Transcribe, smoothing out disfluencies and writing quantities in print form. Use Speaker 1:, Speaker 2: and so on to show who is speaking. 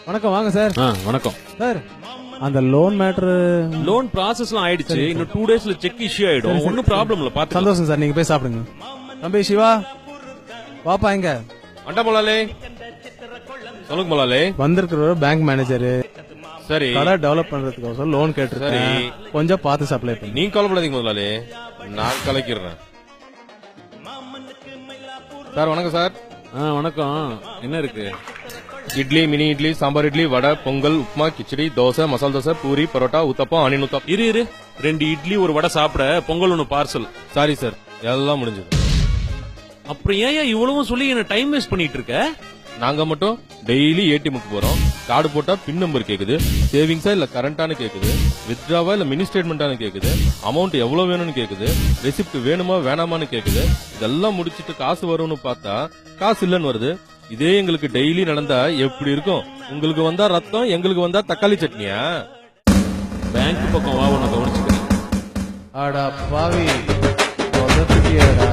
Speaker 1: வணக்கம் வாங்க சார்.
Speaker 2: வணக்கம்
Speaker 1: சார் அந்த லோன் மேட்டர்
Speaker 2: லோன் ப்ராசஸ்லாம் ஆயிடுச்சு. இன்னும் 2 daysல செக் இஷ்யூ ஆயிடும். ஒன்னும் ப்ராப்ளம் இல்ல. பாத்து
Speaker 1: சந்தோஷம் சார், நீங்க போய் சாப்பிடுங்க. தம்பி சிவா வாப்பா. இங்க
Speaker 2: அண்டா மலாலே சொல்லுங்க மலாலே.
Speaker 1: வந்திருக்கிற பேங்க் மேனேஜர்
Speaker 2: சரி
Speaker 1: கடை டெவலப் பண்றதுக்கு லோன் கேட்டிருக்கேன்.
Speaker 2: சரி.
Speaker 1: கொஞ்சம் பார்த்து சப்ளை பண்ணி.
Speaker 2: நீங்க கவலைப்படாதீங்க முதலாளி, நான் கலக்கிறேன். சார் வணக்கம் சார்.
Speaker 3: வணக்கம். என்ன இருக்கு?
Speaker 2: இட்லி, மினி இட்லி, சாம்பார் இட்லி, வடை, பொங்கல், உப்புமா, கிச்சடி, தோசை, மசால் தோசை, பூரி, பரோட்டா, ஊத்தப்பம், ஆனியன் ஊத்தப்பம்.
Speaker 3: இரு 2 இட்லி ஒரு வடை சாப்பிட, பொங்கல் 1 பார்சல்.
Speaker 2: சாரி சார், எல்லாம் முடிஞ்சது.
Speaker 3: அப்புறம் ஏன் இவ்வளவும் சொல்லி என்ன டைம் வேஸ்ட் பண்ணிட்டு இருக்க?
Speaker 2: நாங்க மட்டும் டெய்லி ஏடிஎம்க்கு போறோம். கார்டு போட்டா பின் நம்பர் கேக்குது, சேவிங்ஸா இல்ல கரண்டானு கேக்குது, வித்ட்ராவா இல்ல மினி ஸ்டேட்மெண்டானு கேக்குது, அமௌண்ட் எவ்வளவு வேணும்னு கேக்குது, ரெசிப்ட் வேணுமா வேணாமான்னு கேக்குது. இதெல்லாம் முடிச்சிட்டு காசு வரும்னு பார்த்தா காசு இல்லன்னு வருது. இதே எங்களுக்கு டெய்லி நடந்தா எப்படி இருக்கும்? உங்களுக்கு வந்தா ரத்தம், எங்களுக்கு வந்தா தக்காளி சட்னியா?
Speaker 3: பேங்க் பக்கம் வா, உன்னை கவனிச்சுக்கிறேன்.
Speaker 1: ஆடா பாவி, சொதப்பிட்டியேடா.